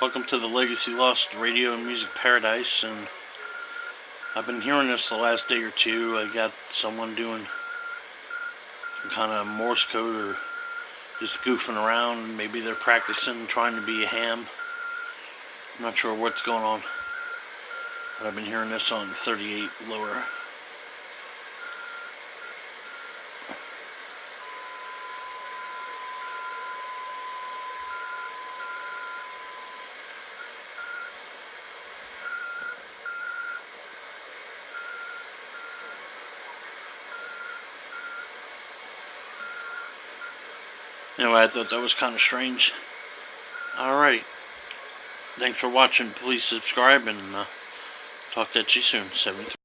Welcome to the Legacy Lost Radio and Music Paradise, and I've been hearing this the last day or two. I got someone doing some kind of Morse code or just goofing around. Maybe they're practicing trying to be a ham. I'm not sure what's going on, but I've been hearing this on 38 lower. Anyway, I thought that was kind of strange. Alrighty. Thanks for watching. Please subscribe and talk to you soon. 73.